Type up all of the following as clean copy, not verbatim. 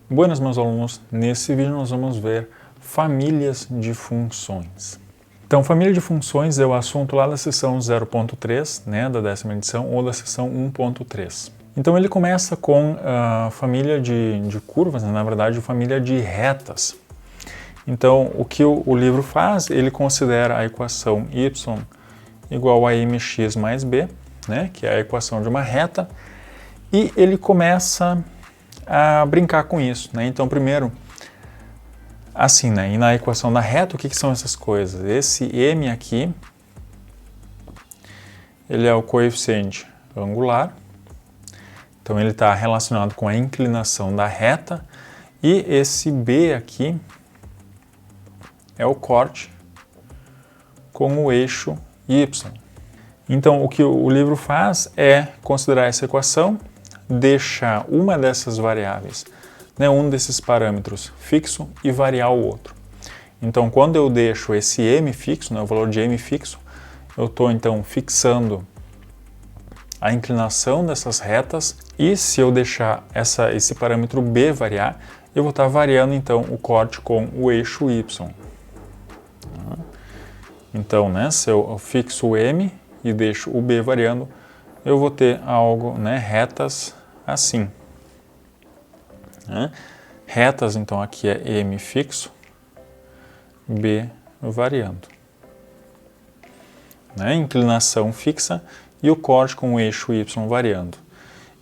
Buenas, meus alunos, nesse vídeo nós vamos ver famílias de funções. Então, família de funções é o assunto lá da seção 0.3, né, da 10ª edição, ou da seção 1.3. Então ele começa com a família de curvas, né, na verdade, família de retas. Então, o que o livro faz, ele considera a equação y igual a mx mais b, né, que é a equação de uma reta, e ele começa a brincar com isso, né? Então, primeiro, assim, né? E na equação da reta, o que são essas coisas? Esse m aqui, ele é o coeficiente angular, então ele está relacionado com a inclinação da reta, e esse b aqui é o corte com o eixo y. Então, o que o livro faz é considerar essa equação, deixar uma dessas variáveis, né, um desses parâmetros fixo e variar o outro. Então, quando eu deixo esse m fixo, né, o valor de m fixo, eu estou então fixando a inclinação dessas retas, e se eu deixar esse parâmetro b variar, eu vou estar variando então o corte com o eixo y. Então, né, se eu fixo o m e deixo o b variando, eu vou ter algo, né, retas assim. Né? Retas, então, aqui é m fixo, b variando. Né? Inclinação fixa e o corte com o eixo y variando.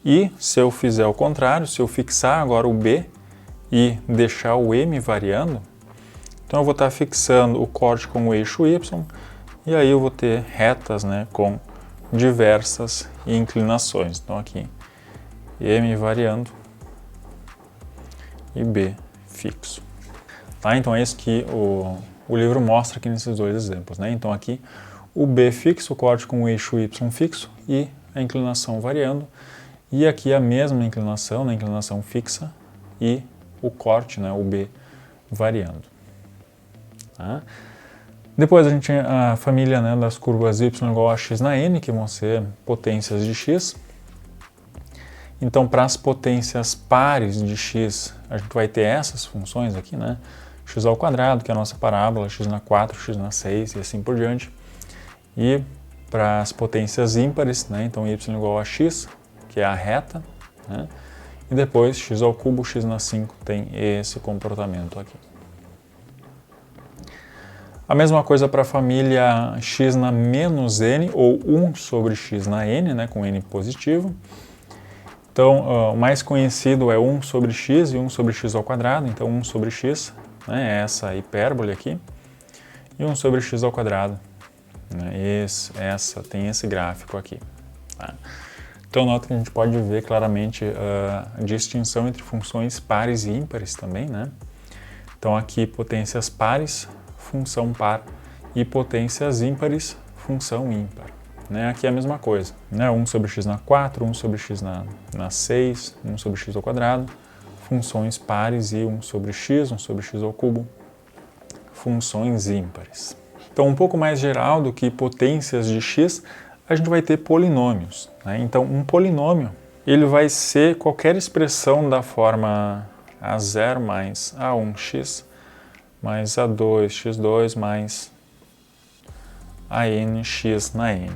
E se eu fizer o contrário, se eu fixar agora o b e deixar o m variando, então eu vou estar fixando o corte com o eixo y, e aí eu vou ter retas, né, com diversas inclinações. Então aqui, m variando e b fixo. Tá? Então é isso que o livro mostra aqui nesses dois exemplos. Né? Então aqui, o b fixo, o corte com o eixo y fixo e a inclinação variando. E aqui a mesma inclinação, né, inclinação fixa e o corte, né, o b variando. Tá? Depois a gente tem a família, né, das curvas y igual a x na n, que vão ser potências de x. Então, para as potências pares de x, a gente vai ter essas funções aqui, né? X ao quadrado, que é a nossa parábola, x na 4, x na 6 e assim por diante. E para as potências ímpares, né, então y igual a x, que é a reta, né? E depois x ao cubo, x na 5 tem esse comportamento aqui. A mesma coisa para a família x na menos n, ou 1 sobre x na n, né, com n positivo. Então, o mais conhecido é 1 sobre x e 1 sobre x ao quadrado. Então, 1 sobre x, né, é essa hipérbole aqui, e 1 sobre x ao quadrado. Né, tem esse gráfico aqui. Tá? Então, nota que a gente pode ver claramente a distinção entre funções pares e ímpares também. Né? Então, aqui, potências pares, função par, e potências ímpares, função ímpar. Né? Aqui é a mesma coisa, né? 1 sobre x na 4, 1 sobre x na 6, 1 sobre x ao quadrado, funções pares, e 1 sobre x ao cubo, funções ímpares. Então, um pouco mais geral do que potências de x, a gente vai ter polinômios. Né? Então, um polinômio, ele vai ser qualquer expressão da forma a0 mais a1x mais a2x2 mais a nx na n.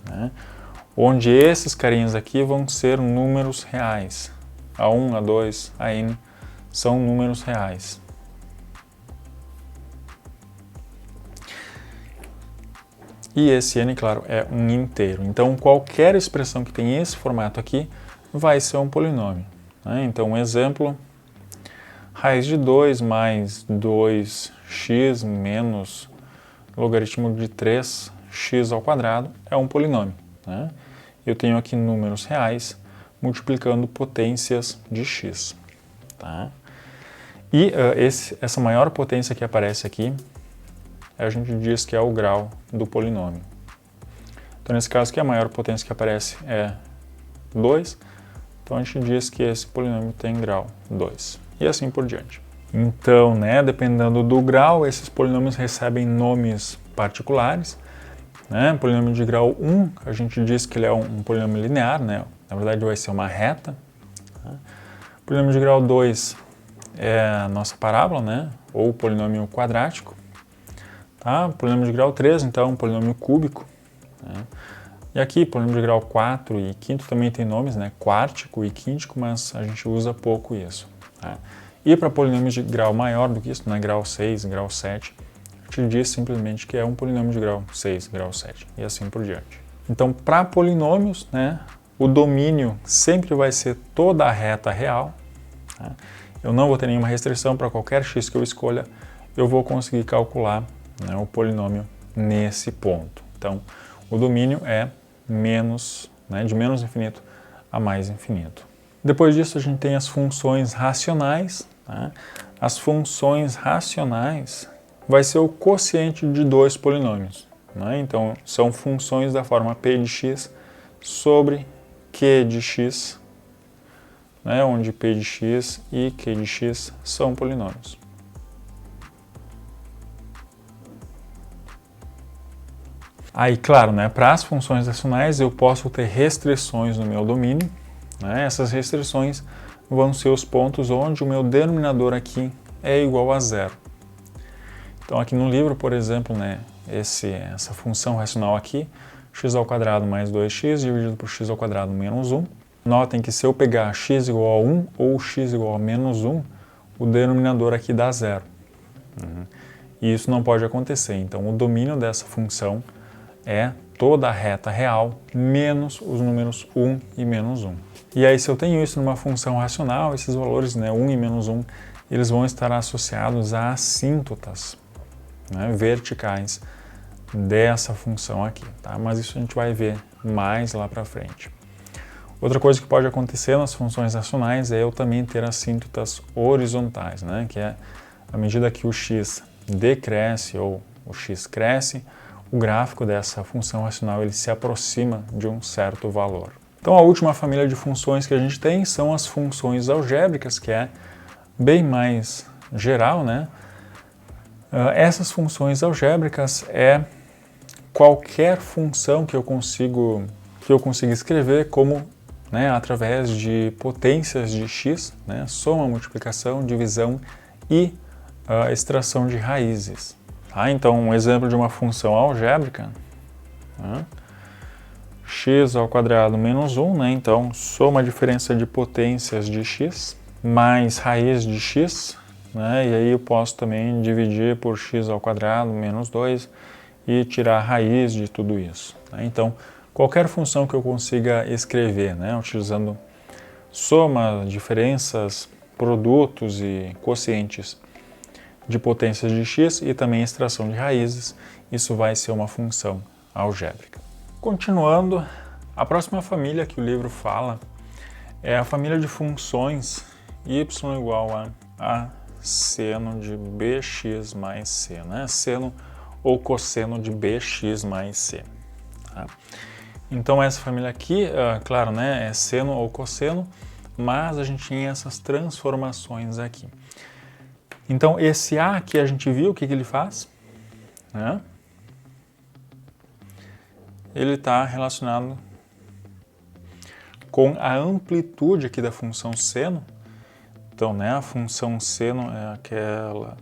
Né? Onde esses carinhas aqui vão ser números reais. A1, A2, a n são números reais. E esse n, claro, é um inteiro. Então, qualquer expressão que tem esse formato aqui vai ser um polinômio. Né? Então, um exemplo, raiz de 2 mais 2x menos logaritmo de 3x ao quadrado é um polinômio. Né? Eu tenho aqui números reais multiplicando potências de x. Tá? E essa maior potência que aparece aqui, a gente diz que é o grau do polinômio. Então, nesse caso aqui, a maior potência que aparece é 2, então a gente diz que esse polinômio tem grau 2. E assim por diante. Então, né, dependendo do grau, esses polinômios recebem nomes particulares. Né? Polinômio de grau 1, a gente diz que ele é um polinômio linear, né? Na verdade vai ser uma reta. Tá? Polinômio de grau 2 é a nossa parábola, né? Ou polinômio quadrático. Tá? Polinômio de grau 3, então, polinômio cúbico. Né? E aqui, polinômio de grau 4 e quinto também tem nomes, né? Quártico e quíntico, mas a gente usa pouco isso. Tá? E para polinômios de grau maior do que isso, né? Grau 6, grau 7, a gente diz simplesmente que é um polinômio de grau 6, grau 7 e assim por diante. Então, para polinômios, né? O domínio sempre vai ser toda a reta real. Tá? Eu não vou ter nenhuma restrição para qualquer x que eu escolha, eu vou conseguir calcular, né, o polinômio nesse ponto. Então, o domínio é menos, né, de menos infinito a mais infinito. Depois disso, a gente tem as funções racionais. Tá? As funções racionais vai ser o quociente de dois polinômios. Né? Então, são funções da forma p de x sobre q de x, né, onde p de x e q de x são polinômios. Aí, claro, né, para as funções racionais eu posso ter restrições no meu domínio. Né, essas restrições vão ser os pontos onde o meu denominador aqui é igual a zero. Então aqui no livro, por exemplo, né, essa função racional aqui, x² mais 2x dividido por x² menos 1. Notem que se eu pegar x igual a 1 ou x igual a menos 1, o denominador aqui dá zero. E isso não pode acontecer. Então o domínio dessa função é toda a reta real menos os números 1 e menos 1. E aí se eu tenho isso numa função racional, esses valores, né, 1 e menos 1, eles vão estar associados a assíntotas, né, verticais dessa função aqui, tá? Mas isso a gente vai ver mais lá para frente. Outra coisa que pode acontecer nas funções racionais é eu também ter assíntotas horizontais, né? Que é à medida que o x decresce ou o x cresce, o gráfico dessa função racional ele se aproxima de um certo valor. Então a última família de funções que a gente tem são as funções algébricas, que é bem mais geral, né? Essas funções algébricas é qualquer função que eu consigo escrever como, né, através de potências de x, né, soma, multiplicação, divisão e extração de raízes. Tá? Então, um exemplo de uma função algébrica, né, x² menos 1, né, então soma a diferença de potências de x mais raiz de x, né, e aí eu posso também dividir por x² menos 2 e tirar a raiz de tudo isso. Né? Então, qualquer função que eu consiga escrever, né, utilizando soma, diferenças, produtos e quocientes de potências de x e também extração de raízes, isso vai ser uma função algébrica. Continuando, a próxima família que o livro fala é a família de funções y igual a seno de bx mais c, né? Seno ou cosseno de bx mais c. Tá? Então essa família aqui, claro, né, é seno ou cosseno, mas a gente tem essas transformações aqui. Então esse A aqui a gente viu o que ele faz, né? Ele está relacionado com a amplitude aqui da função seno. Então, né, a função seno é aquela,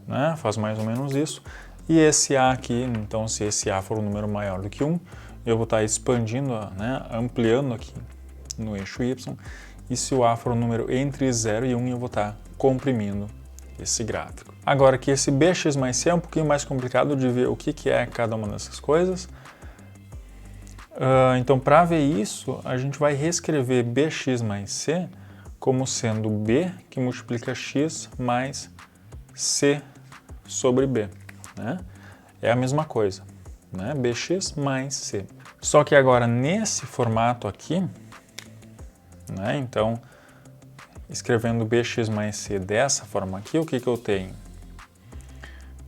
né, faz mais ou menos isso. E esse A aqui, então se esse A for um número maior do que 1, eu vou estar expandindo, né, ampliando aqui no eixo Y. E se o A for um número entre 0 e 1, eu vou estar comprimindo esse gráfico. Agora que esse bx mais c é um pouquinho mais complicado de ver o que é cada uma dessas coisas. Então, para ver isso, a gente vai reescrever bx mais c como sendo b que multiplica x mais c sobre b. Né? É a mesma coisa, né? Bx mais c. Só que agora nesse formato aqui, né? Então, escrevendo bx mais c dessa forma aqui, o que eu tenho?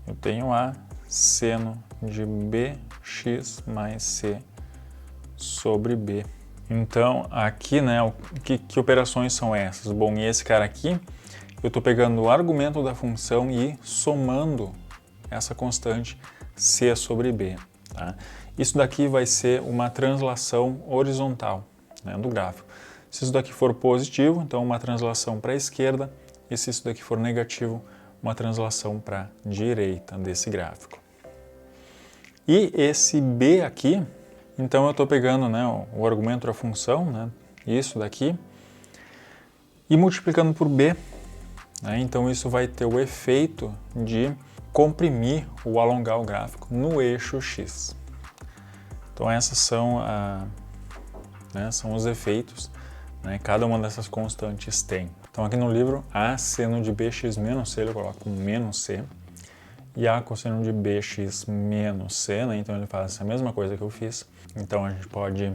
Eu tenho a seno de bx mais c sobre b. Então, aqui, né, que operações são essas? Bom, e esse cara aqui, eu estou pegando o argumento da função e somando essa constante c sobre b. Tá? Isso daqui vai ser uma translação horizontal, né, do gráfico. Se isso daqui for positivo, então uma translação para a esquerda, e se isso daqui for negativo, uma translação para a direita desse gráfico. E esse B aqui, então eu estou pegando, né, o argumento da função, né, isso daqui, e multiplicando por B, né, então isso vai ter o efeito de comprimir ou alongar o gráfico no eixo X. Então essas são, são os efeitos, né, cada uma dessas constantes tem. Então aqui no livro, A seno de bx menos c, ele coloca um menos c, e A cosseno de bx menos c, né, então ele faz essa mesma coisa que eu fiz. Então a gente pode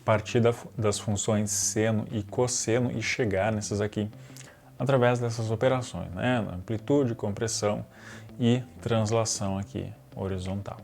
partir das funções seno e cosseno e chegar nessas aqui através dessas operações, né, amplitude, compressão e translação aqui horizontal.